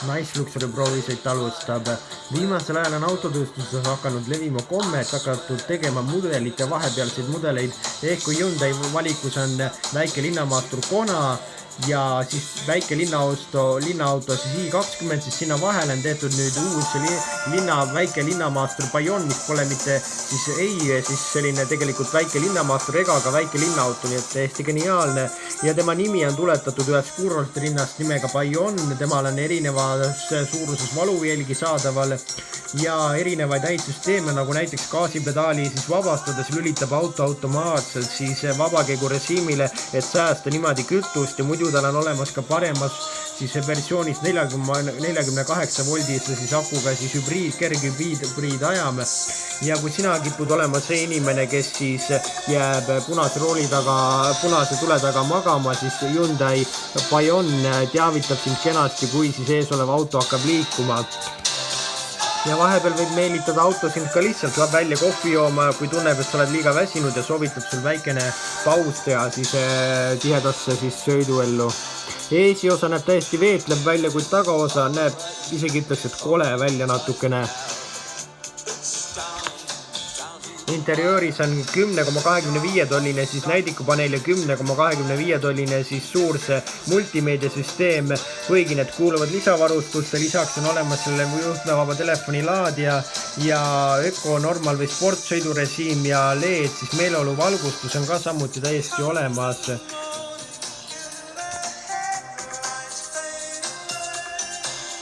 Nice Luxury proovisõit alustab. Viimasel ajal on autotööstuses hakanud levima komme, et hakatud tegema mudelite vahepealseid mudeleid. Ehk kui Hyundai valikus on väike linnamaastur Kona ja siis väike linnaauto siis i20, siis sinna vahele on tehtud nüüd uus väike linnamaastur Bayon, mis pole mitte siis selline tegelikult väike linnamaastur ega ka väike linnaauto, nii et täiesti geniaalne. Ja tema nimi on tuletatud ühest kuurortlinnast nimega Bayon, temal on erinevas suuruses valuveelgi saadaval ja erinevaid häid süsteeme, nagu näiteks gaasipedaali siis vabastades lülitab auto automaatselt siis vabakäigurežiimile, et säästa niimoodi kütust ja muidu tal on olemas ka paremas siis versioonis 48 voldise siis akuga siis kerghübriid ajame. Ja kui sina kipud olema see inimene, kes siis jääb punase tule taga magama, siis Hyundai Bayon teavitab sind kenasti, kui siis ees olev auto hakkab liikuma. Ja vahepeal võib meelitada auto sind ka lihtsalt välja kohvi jooma, kui tunneb, et sa oled liiga väsinud ja soovitab sul väikene paus teha siis tihedasse siis sõiduellu. Eesiosa näeb täiesti veetleb välja, kui tagaosa näeb isegi ütleks, et kole välja natukene. Interiööris on 10,25 tolline siis näidikupaneel ja 10,25 tolline siis suur see multimeediasüsteem, kuigi need kuuluvad lisavarustusse. Lisaks on olemas selle juhtmevaba telefoni laadija ja öko, normal või sport sõidurežiim ja LED, siis meeleoluvalgustus on ka samuti täiesti olemas.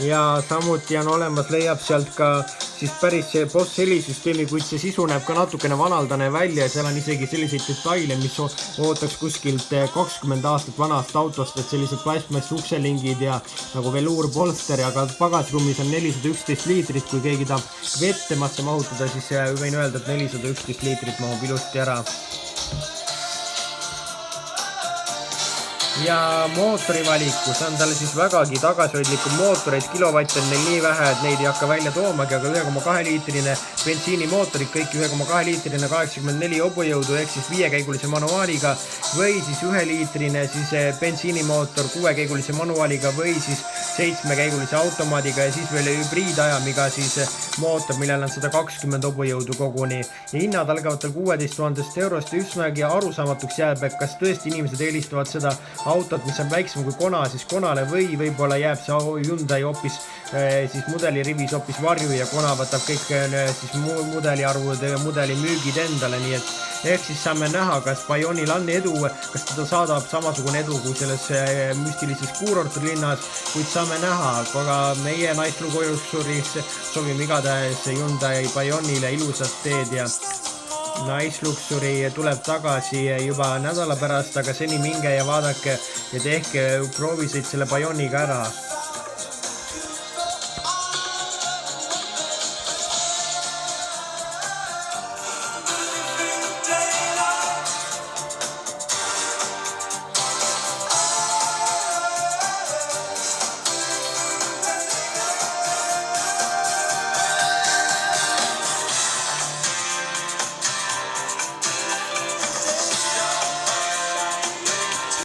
Ja samuti on olemas, leiab sealt ka siis päris see Boss helisüsteemi, kuid see sisu näeb ka natukene vanaldane välja ja seal on isegi selliseid detaile, mis ootaks kuskilt 20 aastat vanast autost, et sellised plastmass ukselingid ja nagu veluurpolster, aga pagasruumis on 411 liitrit, kui keegi tahab vett temasse mahutada, siis võin öelda, et 411 liitrit mahub ilusti ära. Ja mootori valikus on tal siis vägagi tagasihoidlikud mootoreid, kilovatt on neil nii vähe, et neid ei hakka välja toomagi, aga 1,2 liitrine bensiinimootorid, kõik 1,2 liitrine 84 hobujõudu ehk siis 5-käigulise manuaaliga või siis 1 liitrine siis bensiinimootor 6-käigulise manuaaliga või siis 7-käigulise automaadiga ja siis veel hübriidajamiga siis mootor, millel on 120 hobujõudu koguni. Ja hinnad algavad tal 16 000 eurost ja üsnagi arusaamatuks jääb, et kas tõesti inimesed eelistavad seda autot, mis on väiksem kui Kona, siis Konale või võib-olla jääb see Hyundai hoopis siis mudelirivis hoopis varju ja Kona võtab kõik siis mudeliarvud ja mudelimüügid endale, nii et ehk siis saame näha, kas Bayonil on edu, kas teda saadab samasugune edu kui selles müstilises kuurortlinnas, kuid saame näha, aga meie Nice Luxury's soovime igatahes Hyundai Bayonile ilusat teed ja Nice Luxury tuleb tagasi juba nädala pärast, aga seni minge ja vaadake ja tehke proovisõit selle Bayoniga ära.